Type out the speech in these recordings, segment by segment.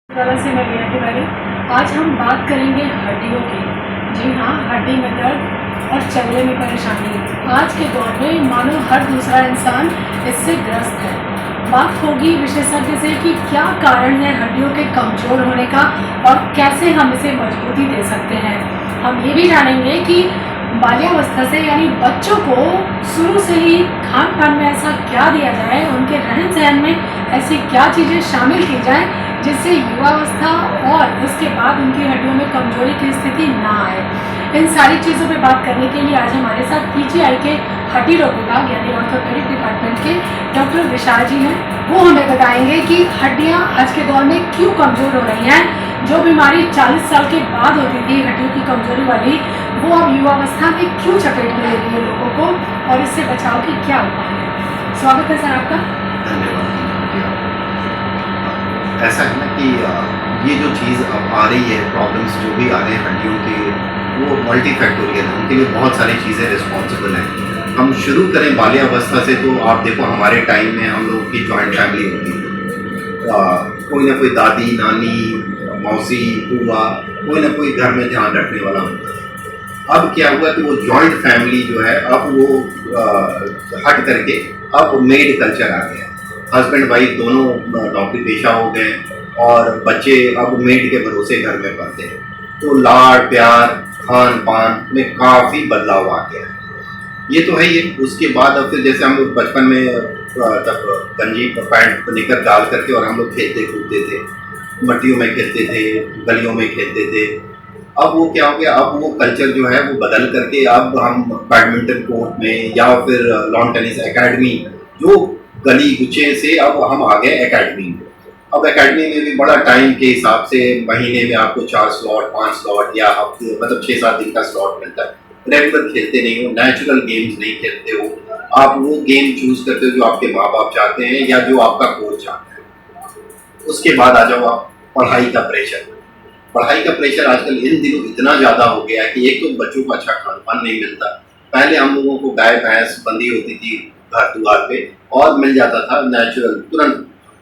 तरह से मैं मीना तिवारी। आज हम बात करेंगे हड्डियों की। जी हाँ, हड्डी में दर्द और चलने में परेशानी आज के दौर में मानो हर दूसरा इंसान इससे ग्रस्त है। बात होगी विशेषज्ञ से कि क्या कारण है हड्डियों के कमज़ोर होने का और कैसे हम इसे मजबूती दे सकते हैं। हम ये भी जानेंगे कि बाल्यावस्था से यानी बच्चों को शुरू से ही खान पान में ऐसा क्या दिया जाए, उनके रहन सहन में ऐसी क्या चीज़ें शामिल की जाए जिससे युवावस्था और उसके बाद उनकी हड्डियों में कमजोरी की स्थिति ना आए। इन सारी चीज़ों पे बात करने के लिए आज हमारे साथ पीजीआई के हड्डी रोग विभाग यानी ऑर्थोपेडिक डिपार्टमेंट के डॉक्टर विशाल जी हैं। वो हमें बताएंगे कि हड्डियाँ आज के दौर में क्यों कमज़ोर हो रही हैं। जो बीमारी 40 साल के बाद होती थी हड्डियों की कमजोरी वाली, वो अब युवावस्था में क्यों चपेट में ले रही है लोगों को और इससे बचाव की क्या उपाय है। स्वागत है सर आपका। धन्यवाद। ऐसा है ना कि ये जो चीज़ अब आ रही है, प्रॉब्लम्स जो भी आ रहे हैं हड्डियों के, वो मल्टी फैक्टोरियल है। उनके लिए बहुत सारी चीज़ें रिस्पॉन्सिबल हैं। हम शुरू करें बाल्यावस्था से, तो आप देखो हमारे टाइम में हम लोग की जॉइंट फैमिली होती थी। कोई ना कोई दादी, नानी, मौसी, बुआ, कोई ना कोई घर में ध्यान रखने वाला होता है। अब क्या हुआ कि वो जॉइंट फैमिली जो है, अब वो हट करके अब मेड कल्चर आ गया। हस्बैंड वाइफ दोनों नौकरी पेशा हो गए और बच्चे अब मेड के भरोसे घर में पलते हैं। तो लाड़ प्यार, खान पान में काफ़ी बदलाव आ गया है। ये तो है ही है। उसके बाद अब फिर जैसे हम लोग बचपन में तब गंजी पैंट निकर डाल करके और हम लोग खेलते कूदते थे, मट्टियों में खेलते थे, गलियों में खेलते थे। अब वो क्या हो गया, अब वो कल्चर जो है वो बदल करके अब हम बैडमिंटन कोर्ट में या फिर लॉन टेनिस एकेडमी, जो गली गुच्छे से अब हम आ गए एकेडमी में। अब एकेडमी में भी बड़ा टाइम के हिसाब से महीने में आपको 4 स्लॉट 5 स्लॉट या हफ्ते मतलब 6-7 दिन का स्लॉट मिलता है। रेगुलर खेलते नहीं हो, नेचुरल गेम्स नहीं खेलते हो, आप वो गेम चूज करते हो जो आपके माँ बाप चाहते हैं या जो आपका कोच चाहता है। उसके बाद आ जाओ आप पढ़ाई का प्रेशर। पढ़ाई का प्रेशर आजकल इन दिनों इतना ज़्यादा हो गया है कि एक तो बच्चों को अच्छा खान पान नहीं मिलता। पहले हम लोगों को गाय भैंस बंधी होती थी घर द्वार पे और मिल जाता था नेचुरल तुरंत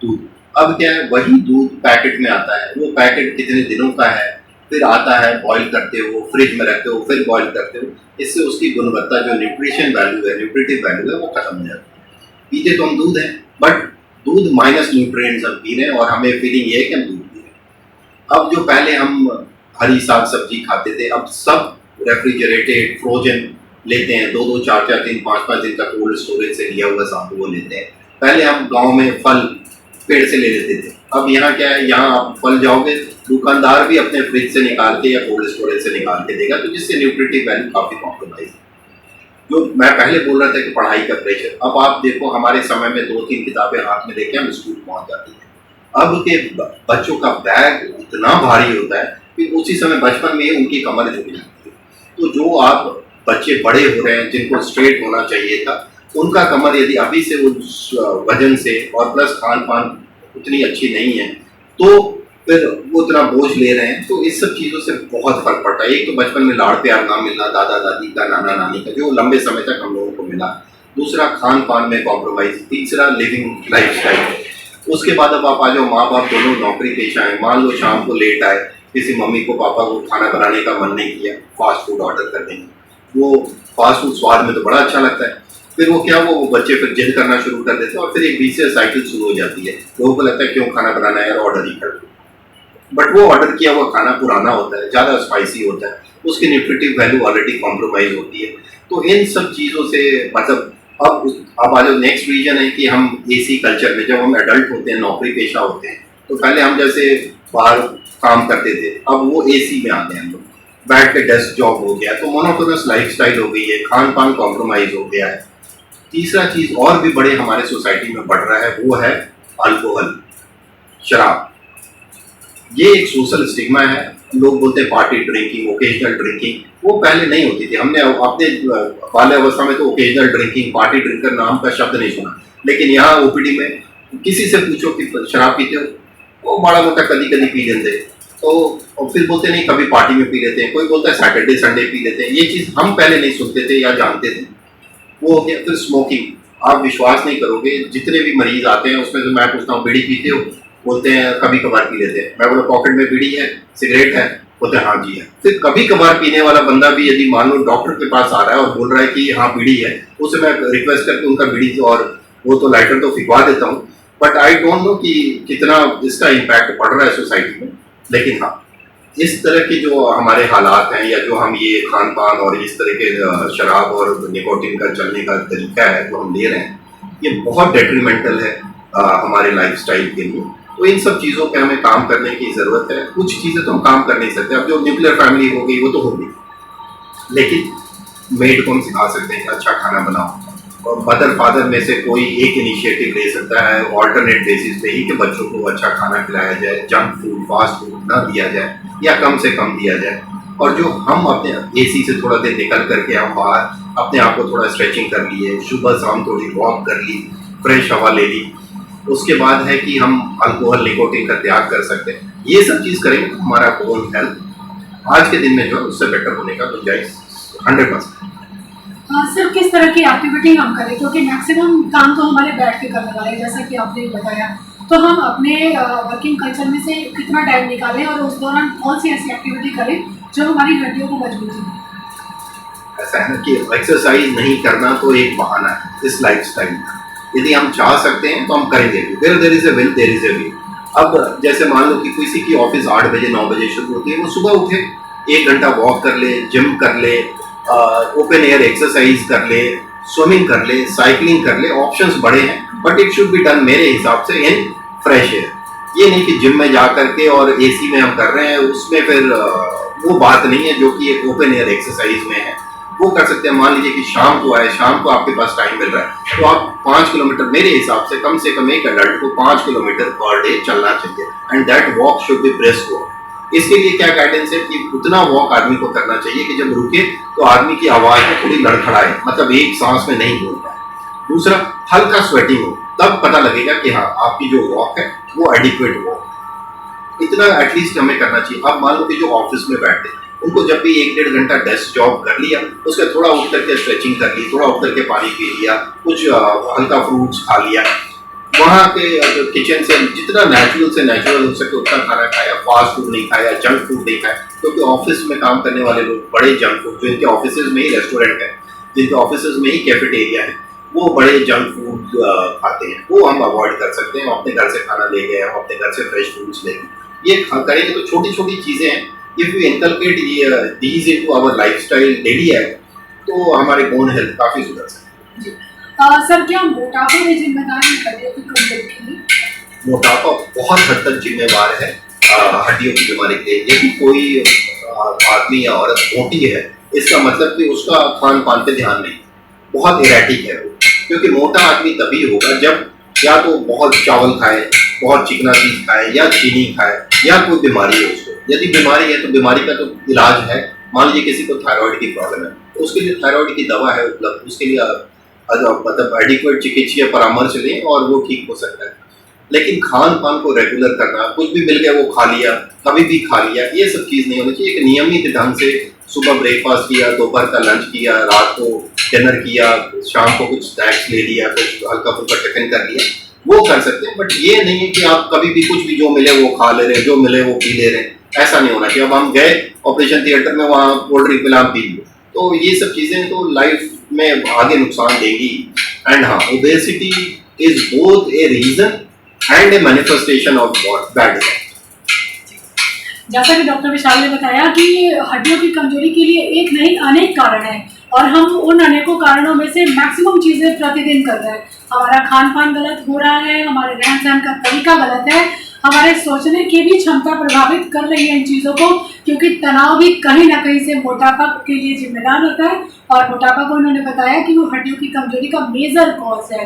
दूध। अब क्या है, वही दूध पैकेट में आता है। वो पैकेट कितने दिनों का है, फिर आता है, बॉईल करते हो, फ्रिज में रखते हो, फिर बॉईल करते हो। इससे उसकी गुणवत्ता जो न्यूट्रिशन वैल्यू है, न्यूट्रिटिव वैल्यू है, वो खत्म हो जाती है। पीते तो हम दूध है, बट दूध माइनस न्यूट्रिएंट्स हम पी रहे हैं और हमें फीलिंग ये है कि हम दूध पी रहे हैं। अब जो पहले हम हरी साग सब्जी खाते थे, अब सब रेफ्रिजरेटेड फ्रोजन लेते हैं। 2-2, 4-4 दिन, 5-5 दिन का कोल्ड स्टोरेज से लिया हुआ सामान वो लेते हैं। पहले हम गांव में फल पेड़ से ले लेते थे। अब यहाँ क्या है, यहाँ आप फल जाओगे, दुकानदार भी अपने फ्रिज से निकाल के या कोल्ड स्टोरेज से निकाल के देगा, तो जिससे न्यूट्रिटिव वैल्यू काफ़ी कॉम्प्रोमाइज है। जो मैं पहले बोल रहा था कि पढ़ाई का प्रेशर, अब आप देखो हमारे समय में 2-3 किताबें हाथ में लेके हम स्कूल पहुँच जाती हैं। अब के बच्चों का बैग इतना भारी होता है कि उसी समय बचपन में ही उनकी कमर झुक जाती है। तो जो आप बच्चे बड़े हो रहे हैं जिनको स्ट्रेट होना चाहिए था, उनका कमर यदि अभी से उस वजन से और प्लस खान पान उतनी अच्छी नहीं है, तो फिर वो उतना बोझ ले रहे हैं। तो इस सब चीज़ों से बहुत फर्क पड़ता है। एक तो बचपन में लाड़ प्यार ना मिलना, दादा दादी का, नाना नानी का, जो लंबे समय तक हम लोगों को मिला। दूसरा, खान पान में कॉम्प्रोमाइज। तीसरा, लिविंग लाइफ स्टाइल। उसके बाद अब आप आ जाओ, माँ बाप दोनों नौकरी पेशा है। मान लो शाम को लेट आए, किसी मम्मी को पापा को खाना बनाने का मन नहीं किया, फास्ट फूड ऑर्डर कर देंगे। वो फास्ट फूड स्वाद में तो बड़ा अच्छा लगता है, फिर वो क्या, वो बच्चे फिर जिद करना शुरू कर देते हैं और फिर एक विशियस साइकिल शुरू हो जाती है। लोगों को लगता है क्यों खाना बनाना है यार, ऑर्डर ही कर दो। बट वो ऑर्डर किया हुआ खाना पुराना होता है, ज़्यादा स्पाइसी होता है, उसकी न्यूट्रिटिव वैल्यू ऑलरेडी कॉम्प्रोमाइज होती है। तो इन सब चीज़ों से मतलब अब आज नेक्स्ट रीजन है कि हम एसी कल्चर में, जब हम एडल्ट होते हैं, नौकरी पेशा होते हैं, तो पहले हम जैसे बाहर काम करते थे, अब वो एसी में आते हैं हम लोग, बैठ के डेस्क जॉब हो गया, तो मोनोटोनस लाइफस्टाइल हो गई है, खान पान कॉम्प्रोमाइज हो गया है। तीसरा चीज़ और भी बड़े हमारे सोसाइटी में बढ़ रहा है, वो है अल्कोहल, शराब। ये एक सोशल स्टिग्मा है। लोग बोलते हैं पार्टी ड्रिंकिंग, ओकेजनल ड्रिंकिंग, वो पहले नहीं होती थी। हमने अपने बाल्यावस्था में तो ओकेजनल ड्रिंकिंग, पार्टी ड्रिंकर नाम का शब्द नहीं सुना। लेकिन यहाँ ओपीडी में किसी से पूछो कि शराब पीते हो, वो बड़ा मोटा कभी कभी पी लेते हैं। तो और फिर बोलते नहीं कभी पार्टी में पी लेते हैं, कोई बोलता है सैटरडे संडे पी लेते हैं। ये चीज़ हम पहले नहीं सुनते थे या जानते थे। वो हो गया। फिर स्मोकिंग, आप विश्वास नहीं करोगे, जितने भी मरीज आते हैं उसमें से मैं पूछता हूँ बीड़ी पीते हो, बोलते हैं कभी कभार पी लेते हैं। मैं बोला पॉकेट में बीड़ी है, सिगरेट है? बोलते हैं हाँ जी है। फिर कभी कभार पीने वाला बंदा भी यदि मान लो डॉक्टर के पास आ रहा है और बोल रहा है कि हाँ बीड़ी है, उसे मैं रिक्वेस्ट करके उनका बीड़ी और वो तो लाइटर तो फिकवा देता हूँ, बट आई डोंट नो कि कितना इसका इम्पैक्ट पड़ रहा है सोसाइटी में। लेकिन हाँ, इस तरह के जो हमारे हालात हैं या जो हम ये खान पान और इस तरह के शराब और निकोटिन का चलने का तरीका है जो हम ले रहे हैं, ये बहुत डेट्रीमेंटल है हमारे लाइफस्टाइल के लिए। तो इन सब चीज़ों पे हमें काम करने की ज़रूरत है। कुछ चीज़ें तो हम काम कर नहीं सकते, अब जो न्यूक्लियर फैमिली हो गई वो तो होगी, लेकिन मेड को हम सिखा सकते हैं अच्छा खाना बनाओ, और मदर फादर में से कोई एक इनिशिएटिव ले सकता है ऑल्टरनेट बेसिस पे ही कि बच्चों को अच्छा खाना खिलाया जाए, जंक फूड फास्ट फूड ना दिया जाए या कम से कम दिया जाए। और जो हम अपने एसी से थोड़ा देर निकल करके हम बाहर अपने आप को थोड़ा स्ट्रेचिंग कर लिए, सुबह शाम थोड़ी वॉक कर ली, फ्रेश हवा ले ली, उसके बाद है कि हम अल्कोहल निकोटिन का त्याग कर सकते हैं। ये सब चीज़ करेंगे तो हमारा बोन हेल्थ आज के दिन में जो है उससे बेटर होने का गुंजाइश 100%। सर किस तरह की एक्टिविटी हम करें, क्योंकि मैक्सिमम काम तो हमारे बैठ के करने वाले हैं जैसा कि आपने बताया, तो हम अपने वर्किंग कल्चर में से कितना टाइम निकालें और उस दौरान कौन सी ऐसी एक्टिविटी करें जो हमारी हड्डियों को मजबूती दे। ऐसा है ना कि एक्सरसाइज नहीं करना तो एक बहाना है इस लाइफस्टाइल का। यदि हम चाह सकते हैं तो हम करेंगे भी। There is a will there is a way. अब जैसे मान लो कि किसी की ऑफिस 8 बजे 9 बजे शुरू होती है, वो सुबह उठे 1 घंटा वॉक कर ले, जिम कर ले, ओपन एयर एक्सरसाइज कर ले, स्विमिंग कर ले, साइकिलिंग कर ले, ऑप्शंस बड़े हैं, but it should be done मेरे हिसाब से इन फ्रेश एयर। ये नहीं कि जिम में जा करके और एसी में हम कर रहे हैं, उसमें फिर वो बात नहीं है जो कि एक ओपन एयर एक्सरसाइज में है। वो कर सकते हैं। मान लीजिए कि शाम को आए, शाम को आपके पास टाइम मिल रहा है तो आप 5 किलोमीटर, मेरे हिसाब से कम एक एडल्ट को 5 किलोमीटर पर डे चलना चाहिए, and that walk should be brisk walk. इसके लिए क्या गाइडेंस है कि उतना वॉक आदमी को करना चाहिए कि जब रुके तो आदमी की आवाज में थोड़ी लड़खड़ाए, मतलब एक सांस में नहीं बोल पाए। दूसरा, हल्का स्वेटिंग हो, तब पता लगेगा कि हाँ आपकी जो वॉक है वो एडिक्वेट वॉक। इतना एटलीस्ट हमें करना चाहिए। अब मान लो कि जो ऑफिस में बैठते हैं उनको जब भी 1-1.5 घंटा डेस्क जॉब कर लिया, उसके थोड़ा उठ करके स्ट्रेचिंग कर ली, थोड़ा उठ करके पानी पी लिया, कुछ हल्का फ्रूट्स खा लिया, वहाँ के जो किचन से जितना नेचुरल से नेचुरल हो सके उतना खाना खाया, फास्ट फूड नहीं खाया, जंक फूड नहीं खाया। क्योंकि ऑफिस में काम करने वाले लोग बड़े जंक फूड, जो इनके ऑफिस में ही रेस्टोरेंट है, जिनके ऑफिस में ही कैफेटेरिया है, वो बड़े जंक फूड खाते हैं। वो हम अवॉइड कर सकते हैं। अपने घर से खाना ले गए, हम अपने घर से फ्रेश फूड्स ले गए, ये करेंगे तो छोटी छोटी चीज़ें हैं। If you inculcate these into our lifestyle daily है तो हमारे बोन हेल्थ काफ़ी सुधर सकती है। सर क्या मोटापा भी जिम्मेदार है हड्डियों की कमजोरी के लिए? मोटापा बहुत हद तक जिम्मेवार है हड्डियों की बीमारी के लिए। यदि कोई आदमी या औरत मोटी है, इसका मतलब कि उसका खान पान पे ध्यान नहीं, बहुत इरेटिक है वो। क्योंकि मोटा आदमी तभी होगा जब या तो बहुत चावल खाए, बहुत चिकना चीज खाए, या चीनी खाए, या कोई बीमारी है उसको। यदि बीमारी है तो बीमारी का तो इलाज है। मान लीजिए किसी को थायराइड की प्रॉब्लम है तो उसके लिए थायराइड की दवा है उपलब्ध, उसके लिए मतलब एडिक्वेट चिकित्सीय परामर्श लें और वो ठीक हो सकता है। लेकिन खान पान को रेगुलर करना, कुछ भी मिल गया वो खा लिया, कभी भी खा लिया, ये सब चीज़ नहीं होनी चाहिए। एक नियमित ढंग से सुबह ब्रेकफास्ट किया, दोपहर का लंच किया, रात को डिनर किया, शाम को कुछ स्नैक्स ले लिया, कुछ हल्का फुल्का टिफिन कर लिया, वो कर सकते हैं। बट ये नहीं है कि आप कभी भी कुछ भी जो मिले वो खा ले रहे हैं, जो मिले वो पी ले रहे हैं, ऐसा नहीं होना चाहिए। अब हम गए ऑपरेशन थिएटर में, वहाँ कोल्ड ड्रिंक पिला, पी लिए, तो ये सब चीज़ें तो लाइफ में आगे नुकसान देगी। एंड हाँ, obesity is both a reason and a manifestation of bad health. जैसा कि डॉक्टर विशाल ने बताया कि हड्डियों की कमजोरी के लिए एक नहीं अनेक कारण हैं, और हम उन अनेकों कारणों में से मैक्सिमम चीज़ें प्रतिदिन कर रहे हैं। हमारा खान पान गलत हो रहा है, हमारे रहन सहन का तरीका गलत है, हमारे सोचने की भी क्षमता प्रभावित कर रही है इन चीज़ों को, क्योंकि तनाव भी कहीं ना कहीं से मोटापा के लिए जिम्मेदार होता है। और मोटापा को उन्होंने बताया कि वो हड्डियों की कमजोरी का मेजर कॉज है।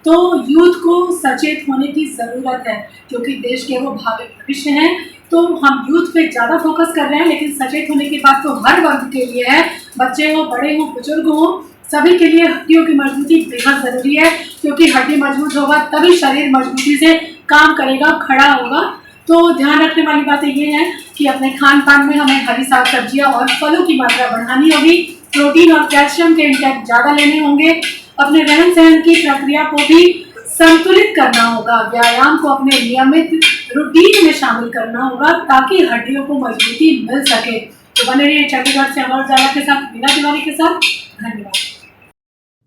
तो यूथ को सचेत होने की ज़रूरत है, क्योंकि देश के वो भावी भविष्य हैं। तो हम यूथ पे ज़्यादा फोकस कर रहे हैं, लेकिन सचेत होने की बात तो हर वर्ग के लिए है, बच्चे हो, बड़े हो, बुजुर्ग हो, सभी के लिए हड्डियों की मजबूती बेहद ज़रूरी है। क्योंकि हड्डी मजबूत होगा तभी शरीर मजबूती से काम करेगा, खड़ा होगा। तो ध्यान रखने वाली बातें ये हैं कि अपने खान पान में हमें हरी साग सब्जियाँ और फलों की मात्रा बढ़ानी होगी, प्रोटीन और कैल्शियम के इंटेक ज़्यादा लेने होंगे, अपने रहन सहन की प्रक्रिया को भी संतुलित करना होगा, व्यायाम को अपने नियमित रूटीन में शामिल करना होगा ताकि हड्डियों को मजबूती मिल सके। तो बने रहिए चंडीगढ़ से अमर उजाला के साथ, मीना तिवारी के साथ। धन्यवाद।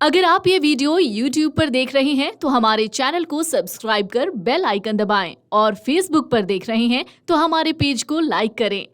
अगर आप ये वीडियो YouTube पर देख रहे हैं तो हमारे चैनल को सब्सक्राइब कर बेल आइकन दबाएं और Facebook पर देख रहे हैं तो हमारे पेज को लाइक करें।